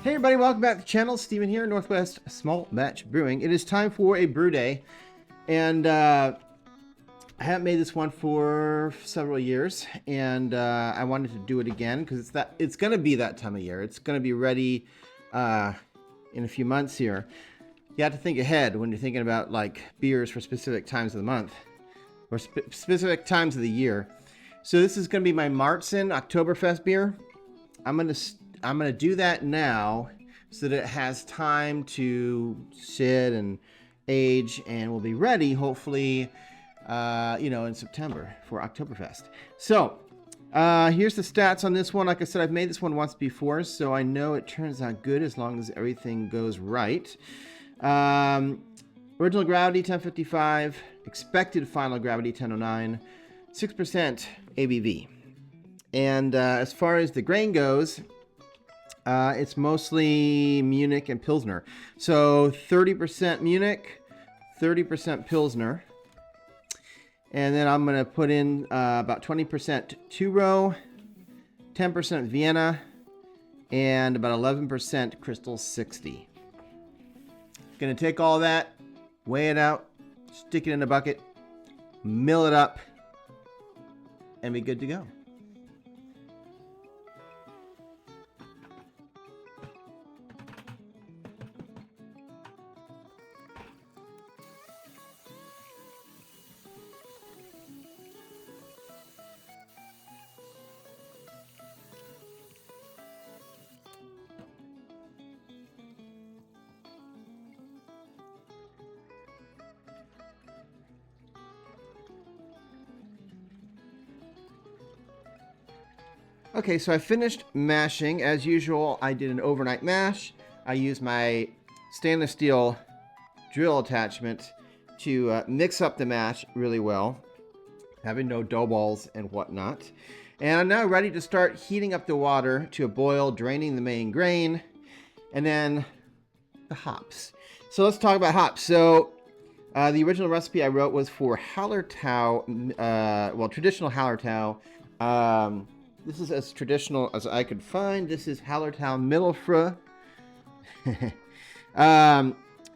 Hey everybody, welcome back to the channel. Steven here, Northwest Small Batch Brewing. It is time for a brew day, and I haven't made this one for several years, and I wanted to do it again because it's going to be that time of year. It's going to be ready in a few months here. You have to think ahead when you're thinking about like beers for specific times of the month or specific times of the year. So this is going to be my Marzen Oktoberfest beer. I'm gonna do that now so that it has time to sit and age, and will be ready hopefully in September for Oktoberfest. So here's the stats on this one. Like I said, I've made this one once before, so I know it turns out good as long as everything goes right. Original gravity 1055, expected final gravity 1009, 6% ABV. And as far as the grain goes, it's mostly Munich and Pilsner. So 30% Munich, 30% Pilsner. And then I'm going to put in about 20% two-row, 10% Vienna, and about 11% Crystal 60. Going to take all that, weigh it out, stick it in a bucket, mill it up, and be good to go. Okay, so I finished mashing. As usual, I did an overnight mash. I used my stainless steel drill attachment to mix up the mash really well, having no dough balls and whatnot. And I'm now ready to start heating up the water to a boil, draining the main grain, and then the hops. So let's talk about hops. So the original recipe I wrote was for Hallertau, traditional Hallertau. This is as traditional as I could find. This is Hallertau Mittelfrüh.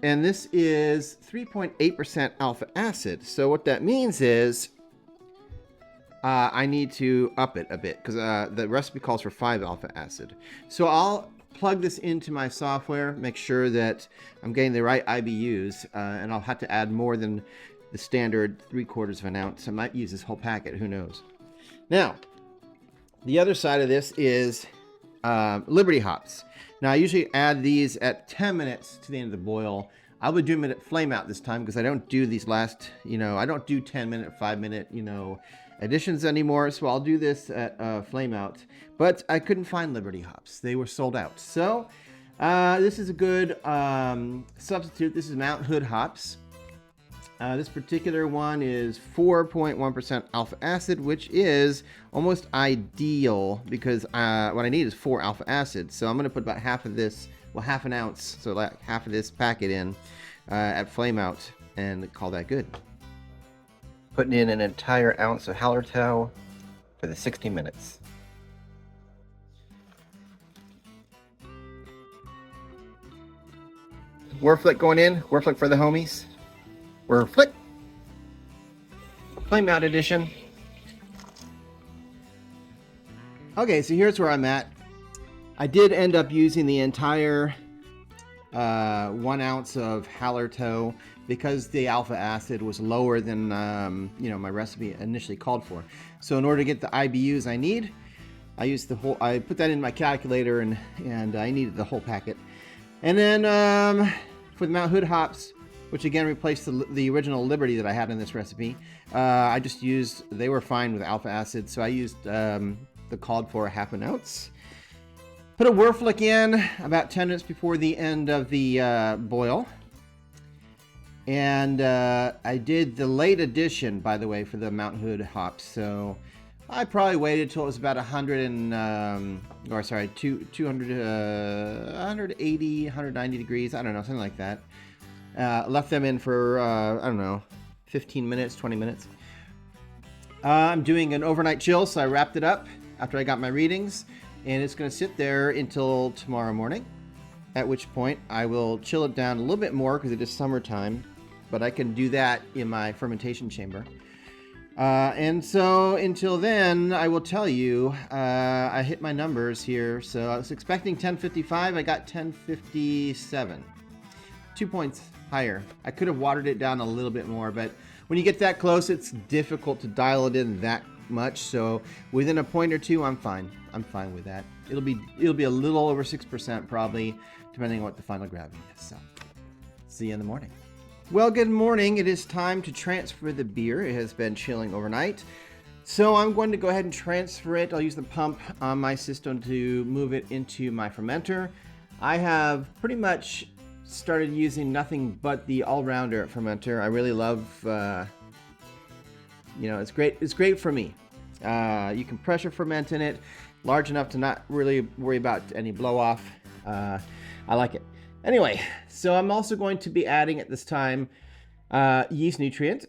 And this is 3.8% alpha acid. So what that means is I need to up it a bit because the recipe calls for 5 alpha acid. So I'll plug this into my software, make sure that I'm getting the right IBUs, and I'll have to add more than the standard 3/4 of an ounce. I might use this whole packet, who knows. Now, the other side of this is Liberty hops. Now, I usually add these at 10 minutes to the end of the boil. I'll be doing it at flame out this time because I don't do these last, I don't do 10-minute, 5-minute, additions anymore. So I'll do this at flame out. But I couldn't find Liberty hops. They were sold out. So this is a good substitute. This is Mount Hood hops. This particular one is 4.1% alpha acid, which is almost ideal because what I need is 4 alpha acid. So I'm going to put about half of this, half an ounce, so like half of this packet in at flame out and call that good. Putting in an entire ounce of Hallertau for the 60 minutes. Whirlfloc going in, Whirlfloc for the homies. Whirlfloc. Flame out edition. Okay, so here's where I'm at. I did end up using the entire 1 ounce of Hallertau because the alpha acid was lower than my recipe initially called for. So in order to get the IBUs I need, I put that in my calculator and I needed the whole packet. And then for the Mount Hood hops, which again replaced the original Liberty that I had in this recipe, I just used, they were fine with alpha acid, so I used the called for half an ounce. Put a Whirlfloc in about 10 minutes before the end of the boil. And I did the late addition, by the way, for the Mount Hood hops. So I probably waited till it was about 180, 190 degrees. I don't know, something like that. Left them in for, 15 minutes, 20 minutes. I'm doing an overnight chill, so I wrapped it up after I got my readings, and it's going to sit there until tomorrow morning. at which point I will chill it down a little bit more because it is summertime, but I can do that in my fermentation chamber. And so until then, I will tell you, I hit my numbers here. So I was expecting 1055, I got 1057. 2 points higher. I could have watered it down a little bit more, but when you get that close, it's difficult to dial it in that much. So within a point or two, I'm fine. I'm fine with that. It'll be a little over 6% probably, depending on what the final gravity is. So see you in the morning. Well, good morning. It is time to transfer the beer. It has been chilling overnight. So I'm going to go ahead and transfer it. I'll use the pump on my system to move it into my fermenter. I have pretty much started using nothing but the all-rounder fermenter. I really love, it's great. It's great for me. You can pressure ferment in it, large enough to not really worry about any blow off. I like it. Anyway, so I'm also going to be adding at this time yeast nutrient.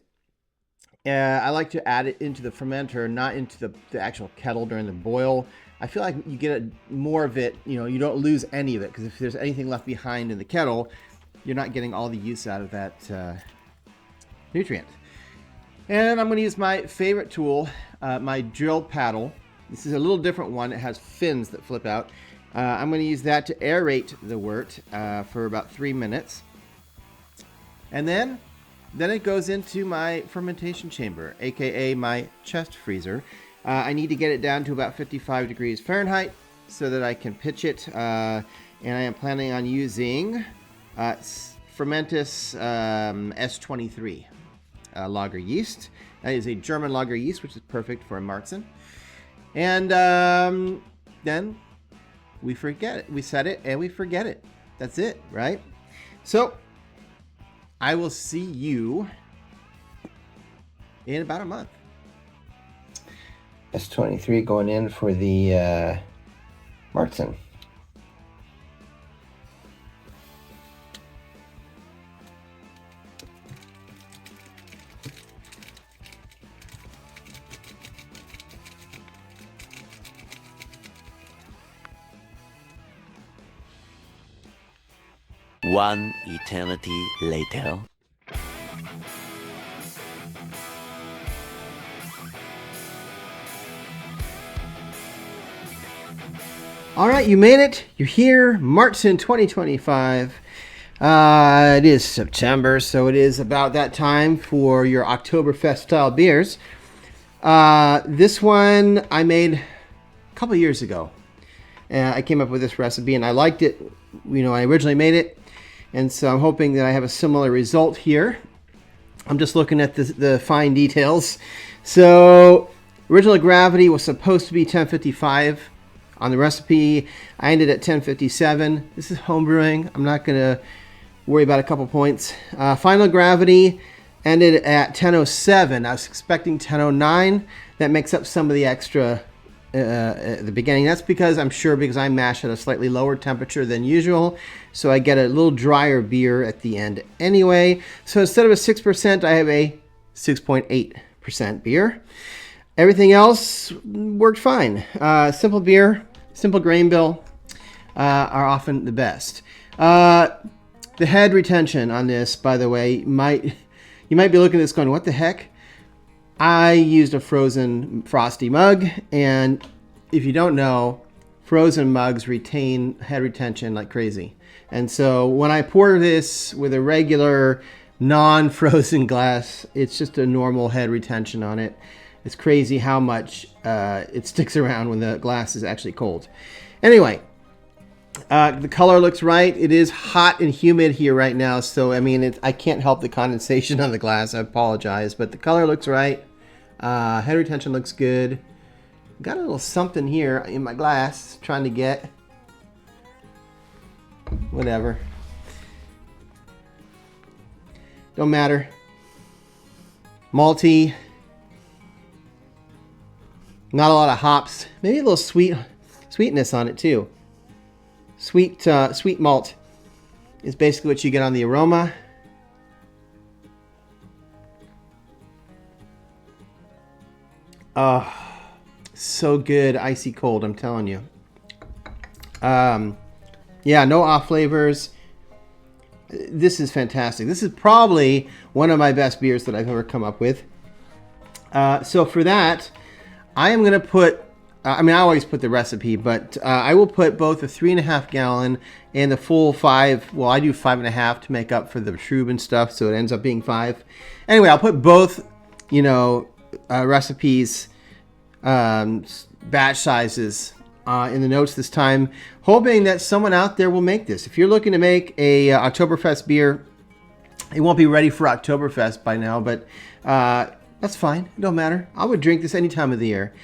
I like to add it into the fermenter, not into the actual kettle during the boil. I feel like you get more of it, you don't lose any of it, because if there's anything left behind in the kettle, you're not getting all the use out of that nutrient. And I'm going to use my favorite tool, my drill paddle. This is a little different one. It has fins that flip out. I'm going to use that to aerate the wort for about 3 minutes. And then it goes into my fermentation chamber, aka my chest freezer. I need to get it down to about 55 degrees Fahrenheit so that I can pitch it. And I am planning on using Fermentis S23 lager yeast. That is a German lager yeast, which is perfect for a Marzen. And then we forget it. We set it and we forget it. That's it, right? So I will see you in about a month. S23 going in for the Marzen. One eternity later. All right, you made it. You're here. Martzen 2025. It is September, so it is about that time for your Oktoberfest style beers. This one I made a couple years ago. I came up with this recipe and I liked it. I originally made it, and so I'm hoping that I have a similar result here. I'm just looking at the fine details. So original gravity was supposed to be 1055 on the recipe. I ended at 1057. This is homebrewing. I'm not going to worry about a couple points. Final gravity ended at 1007. I was expecting 1009. That makes up some of the extra at the beginning. That's because I mash at a slightly lower temperature than usual, so I get a little drier beer at the end anyway. So instead of a 6%, I have a 6.8% beer. Everything else worked fine. Simple beer, simple grain bill are often the best. The head retention on this, by the way, you might be looking at this going, what the heck? I used a frozen frosty mug, and if you don't know, frozen mugs retain head retention like crazy. And so when I pour this with a regular non-frozen glass, it's just a normal head retention on it. It's crazy how much it sticks around when the glass is actually cold. Anyway, the color looks right. It is hot and humid here right now, so I can't help the condensation on the glass. I apologize, but the color looks right. Head retention looks good. Got a little something here in my glass, trying to get whatever. Don't matter. Malty. Not a lot of hops. Maybe a little sweetness on it too. Sweet malt is basically what you get on the aroma. Oh, so good, icy cold, I'm telling you. Yeah, no off flavors. This is fantastic. This is probably one of my best beers that I've ever come up with. So for that, I am going to put, I mean, I always put the recipe, but I will put both the 3.5 gallon and the full 5. Well, I do 5.5 to make up for the Shrub and stuff, so it ends up being 5. Anyway, I'll put both, you know, recipes, batch sizes in the notes this time, hoping that someone out there will make this. If you're looking to make a Oktoberfest beer, it won't be ready for Oktoberfest by now, but that's fine. It don't matter. I would drink this any time of the year.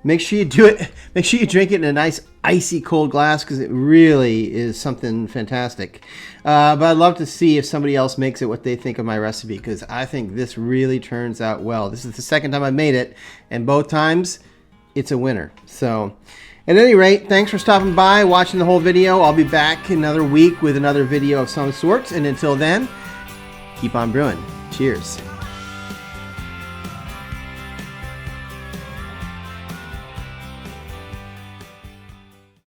Make sure you do it. Make sure you drink it in a nice icy cold glass, because it really is something fantastic. But I'd love to see if somebody else makes it, what they think of my recipe, because I think this really turns out well. This is the second time I've made it, and both times it's a winner. So at any rate, thanks for stopping by, watching the whole video. I'll be back another week with another video of some sorts, and until then, keep on brewing. Cheers.